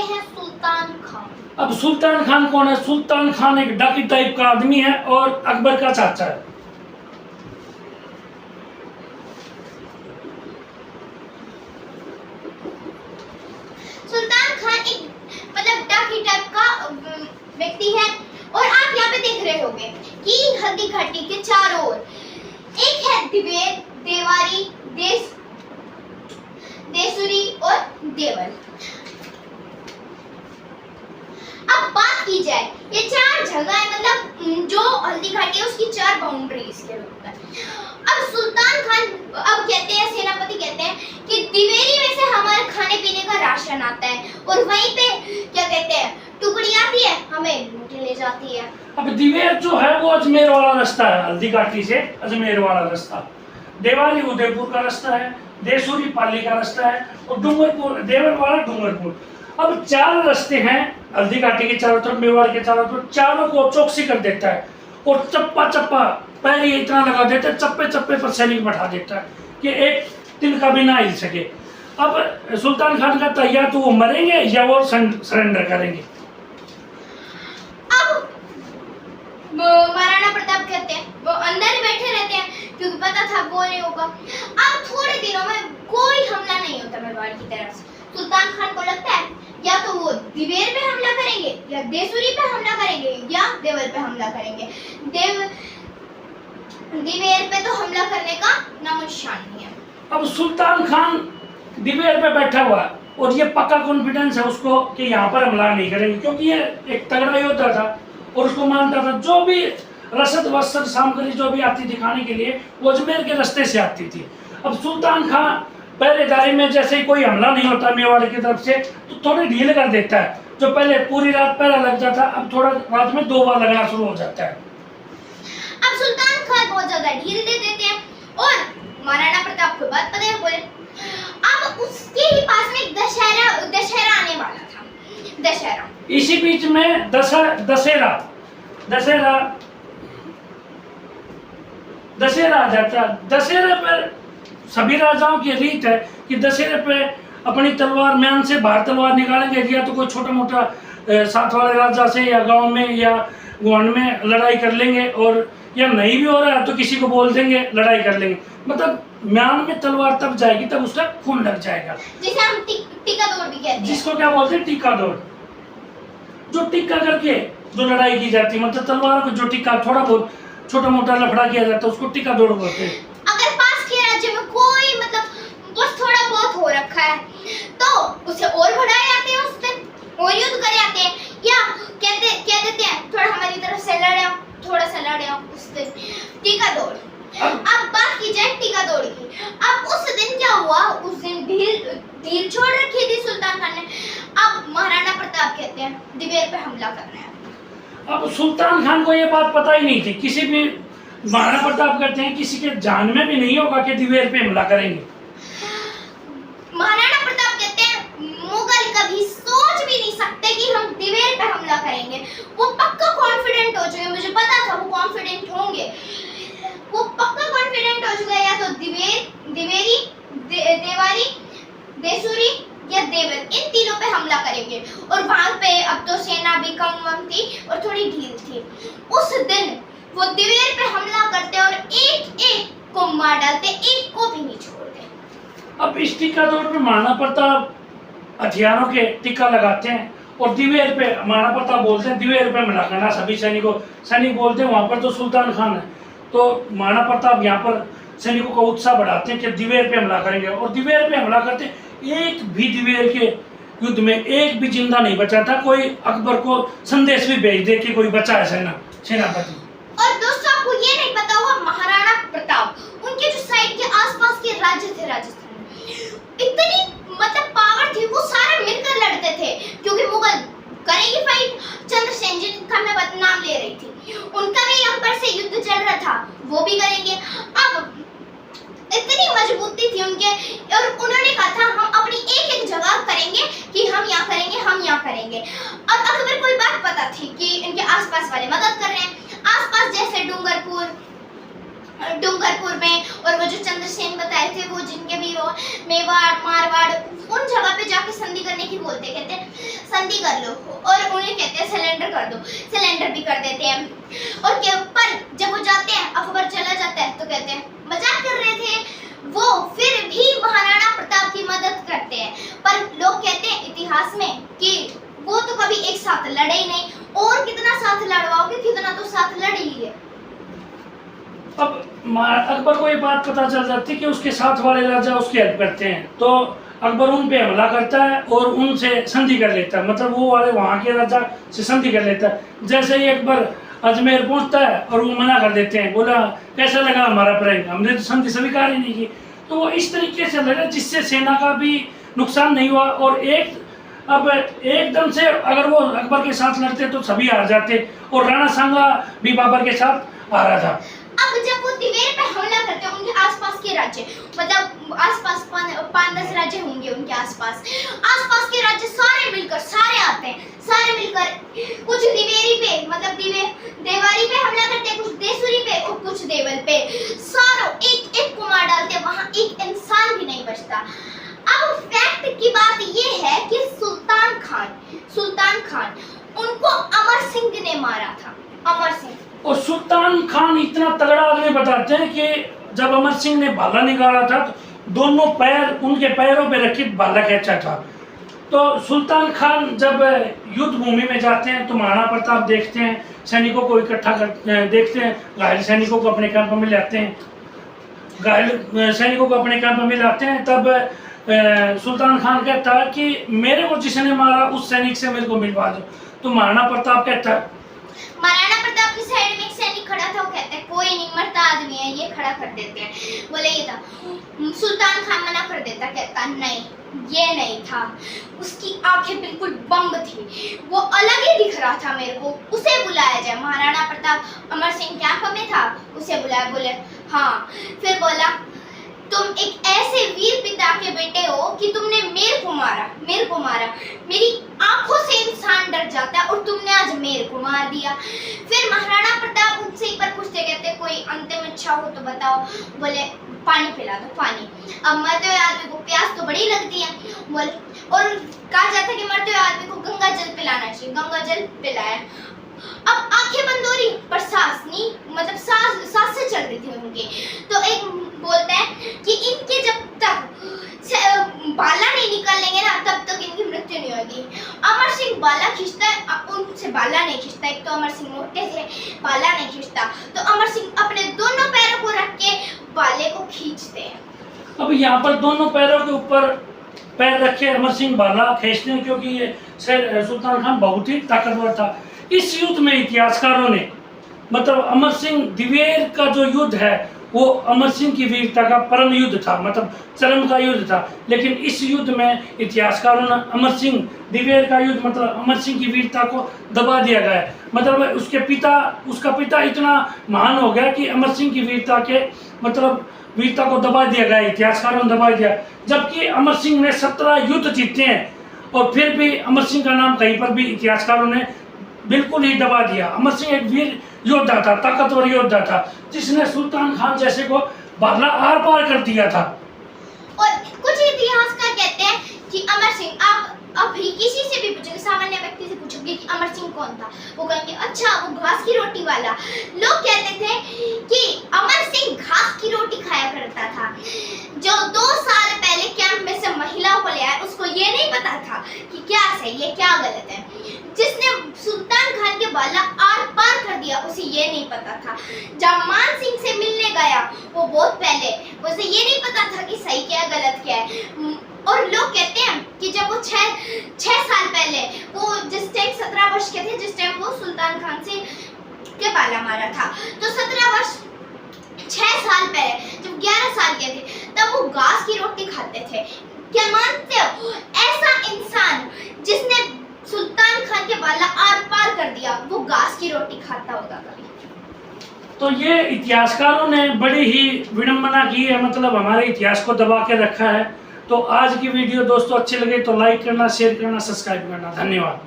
हैं सुल्तान खान। अब सुल्तान खान कौन है? सुल्तान खान एक डाकू टाइप का आदमी है और अकबर का चाचा है। सुल्तान खान एक मतलब डाकू टाइप का व्यक्ति है। और आप यहाँ पे देख रहे होंगे कि हल्दी घाटी के चारों ओर एक है दिवेर, देवारी, देसुरी और देवल। अब बात की जाए ये चार जगह है, मतलब जो हल्दी घाटी है उसकी चार बाउंड्रीज के रूप में। अब सुल्तान खान अब कहते हैं, सेनापति कहते हैं कि दिवेरी में से हमारे खाने पीने का राशन आता है और वहीं पे क्या कहते हैं टुकड़ी आती है, हमें लूट ले जाती है। अब दिवेर जो है वो अजमेर वाला रास्ता है, हल्दी घाटी से अजमेर वाला रास्ता। देवारी उदयपुर का रास्ता है, देसुरी पाली का रास्ता है और डूंगरपुर देवर वाला डूंगरपुर। अब चार रास्ते हैं हल्दी घाटी के चारों तरफ, मेवाड़ के चारों तरफ, चारों को चौकसी कर देता है और चप्पा चप्पा पैर इतना लगा देता है, चप्पे चप्पे पर सैनिक बैठा देता है कि एक दिन का भी ना हिल सके। अब सुल्तान खान का तैयार तो वो मरेंगे या वो सरेंडर करेंगे। अब महाराणा प्रताप कहते हैं वो अंदर ही बैठे रहते हैं क्योंकि पता था वो नहीं होगा। अब थोड़े दिनों में कोई हमला नहीं होता मेवाड़ की तरफ से। सुल्तान खान को लगता है या तो वो दिवेर पे हमला करेंगे या देसुरी पे हमला करेंगे या देवर पे हमला करेंगे। दिवेर पे तो हमला करने का नामोनिशान नहीं है। अब सुल्तान खान दिवेर पे बैठा हुआ है और ये पक्का कॉन्फिडेंस है उसको कि यहाँ पर हमला नहीं करेंगे, क्योंकि ये एक तगड़ा योद्धा था और उसको मानता था जो भी रसद वस्त्र सामग्री जो भी आती थी खाने के लिए वो अजमेर के रास्ते से आती थी। अब सुल्तान खान पहरेदारी में जैसे ही कोई हमला नहीं होता मेवाड़ की तरफ से तो थोड़ी ढील कर देता है। जो पहले पूरी रात पहरा लग जाता अब थोड़ा रात में 2 बार लगना शुरू हो जाता है। अब सुल्तान खान बहुत ज्यादा ढील दे देते हैं और महाराणा प्रताप को बात पता है बोले। अब उसके ही पास में एक दशहरा आने वाला था। दशहरा इसी बीच में दशहरा आ जाता। दशहरा पर सभी राजाओं की रीत है कि दशहरे पे अपनी तलवार म्यान से बाहर तलवार निकालेंगे, या तो कोई छोटा मोटा साथ वाले राजा से या गांव में या गुआंढ में लड़ाई कर लेंगे, और या नहीं भी हो रहा है तो किसी को बोल देंगे लड़ाई कर लेंगे। मतलब म्यान में तलवार तब जाएगी तब उसका खून लग जाएगा, जिसे हम टीका दौड़ भी कहते हैं। जिसको क्या बोलते हैं टीका दौड़। जो टीका करके जो लड़ाई की जाती है, मतलब तलवार को जो टीका थोड़ा बहुत छोटा मोटा लफड़ा किया जाता है उसको टीका दौड़ बोलते हैं। अगर पास के राज्य में कोई मतलब बस थोड़ा बहुत हो रखा है तो उसे और बढ़ाए जाते हैं, उस दिन और युद्ध करे जाते हैं, या कह देते हैं थोड़ा हमारी तरफ से लड़े थोड़ा सा लड़े उस दिन टीका दौड़। अब बात की जाए टीका दौड़ की। अब उस दिन क्या हुआ, उस दिन ढील छोड़ रखी थी सुल्तान खान ने। अब महाराणा प्रताप कहते हैं दिवेर पे हमला करना है। अब सुल्तान खान को ये बात पता ही नहीं थी, किसी भी महाराणा प्रताप कहते हैं किसी के जान में भी नहीं होगा कि दिवेर पे हमला करेंगे। महाराणा प्रताप कहते हैं मुगल कभी सोच भी नहीं सकते कि हम दिवेर पे हमला करेंगे। वो पक्का कॉन्फिडेंट हो चुके, मुझे पता था वो कॉन्फिडेंट होंगे, वो पक्का कॉन्फिडेंट हो चुका है या तो दिवेरी, देवारी, देसुरी या देवर, इन तीनों पे हमला करेंगे। और वहां पे अब तो सेना भी कम थी और थोड़ी ढील थी। उस दिन वो दिवेर पे हमला करते और एक को मार डालते, एक को भी नहीं छोड़ते। अब इस टीका दौड़ पे महाराणा प्रताप हथियारों के टीका लगाते हैं और दिवेर पे महाराणा प्रताप बोलते हैं दिवेर पे हमला करना। सभी सैनिक बोलते हैं वहां पर तो सुल्तान खान है, तो महाराणा प्रताप यहाँ पर सैनिकों का उत्साह बढ़ाते हैं कि दिवेर पे हमला करेंगे। और दिवेर पे हमला करते हैं, एक भी दिवेर के युद्ध में एक भी जिंदा नहीं बचा था। कोई अकबर को संदेश भी भेज दे कि कोई बचा है सेनापति। और दोस्तों आपको ये नहीं पता हुआ महाराणा प्रताप उनके जो साइड के आसपास के राज्य थे राजस्थान में इतनी मतलब पावर थी, वो सारे मिलकर लड़ते थे क्योंकि मुगल करेगी फाइट। चंद्रसेन जिनका मैं नाम ले रही थी उनका भी अकबर से युद्ध चल रहा था, वो भी करेंगे। अब इतनी मजबूती थी उनके और उन्होंने कहा था हम अपनी एक जगह करेंगे कि हम यहाँ करेंगे, हम यहाँ करेंगे। अब अकबर को बात पता थी कि इनके आसपास वाले मदद कर रहे हैं। आसपास जैसे डूंगरपुर, डूंगरपुर में, और वो जो चंद्रसेन बताए थे वो जिनके भी वो मेवाड़ मारवाड़ उन जगह पे जाके संधि करने की बोलते, कहते हैं संधि कर लो, और उन्हें कहते हैं सिलेंडर कर दो, सिलेंडर भी कर देते हैं। और के ऊपर जब वो जाते हैं, अकबर चला जाता है तो कहते हैं मजाक कर रहे थे, वो फिर भी महाराणा प्रताप की मदद करते हैं। पर लोग कहते हैं इतिहास में कि वो तो कभी एक साथ लड़े ही नहीं, और कितना साथ लड़वाओगे, कितना तो साथ लड़ ही लिए। अब अकबर को ये बात पता चल जाती है कि उसके साथ वाले राजा उसकी हेल्प करते हैं, तो अकबर उन पे हमला करता है और उनसे संधि कर लेता है, मतलब वो वाले वहाँ के राजा से संधि कर लेता है। जैसे ही अकबर अजमेर पहुँचता है और वो मना कर देते हैं, बोला कैसा लगा हमारा प्रैंक, हमने तो संधि स्वीकार ही नहीं की। तो वो इस तरीके से लड़ा जिससे सेना का भी नुकसान नहीं हुआ, और अब एकदम से अगर वो अकबर के साथ लड़ते तो सभी हार जाते, और राणा सांगा भी बाबर के साथ हारा था। अब जब वो दिवेर पे हमला करते हैं, उनके आसपास के राज्य, मतलब आसपास 5-10 राज्य होंगे उनके आसपास के राज्य सारे मिलकर, सारे आते हैं, सारे मिलकर कुछ दिवेरी पे, मतलब देवारी पे हमला करते हैं, कुछ देसुरी पे और कुछ देवल पे, सारों एक एक को मार डालते हैं, वहां एक इंसान भी नहीं बचता। अब फैक्ट की बात ये है कि सुल्तान खान उनको अमर सिंह ने मारा था, अमर सिंह। और सुल्तान खान इतना तगड़ा आदमी बताते हैं कि जब अमर सिंह ने भाला निकाला था तो दोनों पैर उनके पैरों पे रखी भाला खींचा था। तो सुल्तान खान जब युद्ध भूमि में जाते हैं तो महाराणा प्रताप देखते हैं, सैनिकों को इकट्ठा कर देखते हैं, घायल सैनिकों को अपने कैंप में लाते हैं, तब सुल्तान खान कहता है कि मेरे को जिसने मारा उस सैनिक से मेरे को मिलवा दो। तो महाराणा प्रताप कहता है, महाराणा प्रताप की साइड में एक सैनिक खड़ा था, वो कहते हैं कोई नहीं, मरता आदमी है, ये खड़ा कर देते हैं, बोले ये था। सुल्तान खान मना कर देता, कहता नहीं ये नहीं था, उसकी आंखें बिल्कुल बंद थी, वो अलग ही दिख रहा था मेरे को, उसे बुलाया जाए। महाराणा प्रताप अमर सिंह कैंप में था, उसे बुलाया, बोले हाँ। फिर बोला तुम एक ऐसे वीर पिता के बेटे हो कि तुमने मेरे को मारा, मेरी आंखों से इंसान डर जाता है और तुमने आज मेरे को मार दिया। फिर महाराणा प्रताप उनसे एक बार पूछते, कहते कोई अंतिम इच्छा हो तो बताओ। बोले पानी पिला दो, पानी। अब मरते हुए आदमी को प्यास तो बड़ी लगती है, बोले, और कहा जाता है कि मरते हुए आदमी को गंगा जल पिलाना चाहिए, गंगा जल पिलाया। अब आंखें बंद हो रही पर सांस नहीं, मतलब सांस से चल रही थी उनकी। तो एक बोलता है कि इनके जब तक बाला नहीं निकालेंगे ना तब तक इनकी मृत्यु नहीं होगी। अमर सिंह बाला खींचता है, उनसे बाला नहीं खींचता, एक तो अमर सिंह मोटे थे, बाला नहीं खींचता, तो अमर सिंह अपने दोनों पैरों को रख के बाले को खींचते हैं। अब यहाँ पर दोनों पैरों के ऊपर पैर रखे अमर सिंह बाला खींचते हैं, क्योंकि ये सुल्तान खान बहुत ही ताकतवर था। इस युद्ध में इतिहासकारों ने, मतलब अमर सिंह दिवेर का जो युद्ध है वो अमर सिंह की वीरता का परम युद्ध था, मतलब चरम का युद्ध था। लेकिन इस युद्ध में इतिहासकारों ने अमर सिंह दिवेर का युद्ध, मतलब अमर सिंह की वीरता को दबा दिया गया है। मतलब उसका पिता इतना महान हो गया कि अमर सिंह की वीरता को दबा दिया गया, इतिहासकारों ने दबा दिया। जबकि अमर सिंह ने 17 युद्ध जीते हैं और फिर भी अमर सिंह का नाम कहीं पर भी इतिहासकारों ने बिल्कुल ही दबा दिया। अमर सिंह एक वीर योद्धा था, ताकतवर योद्धा था, जिसने सुल्तान खान जैसे को बाला आर पार कर दिया था। और कुछ इतिहासकार कहते हैं कि अमर सिंह, आप अभी किसी से भी पूछोगे, सामान्य व्यक्ति से पूछोगे कि अमर सिंह कौन था, वो कहेंगे अच्छा वो घास की रोटी वाला। लोग कहते थे कि अमर सिंह घास की रोटी खाया करता था। जो 2 साल पहले कैंप में से महिलाओं को ले आया, उसको ये नहीं पता था कि क्या सही है क्या गलत है। जिसने सुल्तान खान के बाला आर पार कर दिया, उसे ये नहीं पता था। जब मान सिंह से मिलने गया वो बहुत पहले, उसे ये नहीं पता था कि सही क्या गलत क्या है। और लोग कहते हैं कि जब वो 6 साल पहले, वो जिस टाइम 17 वर्ष के थे, जिस टाइम वो सुल्तान खान से के बाला मारा था, तो 17 वर्ष 6 साल पहले जब 11 साल के थे तब वो घास की रोटी खाते थे। क्या मानते हो ऐसा इंसान जिसने सुल्तान खान के बाला आर पार कर दिया, वो घास की रोटी खाता होगा कभी? तो ये इतिहासकारों ने बड़ी ही विडंबना की है, मतलब हमारे इतिहास को दबा के रखा है। तो आज की वीडियो दोस्तों अच्छी लगे तो लाइक करना, शेयर करना, सब्सक्राइब करना। धन्यवाद।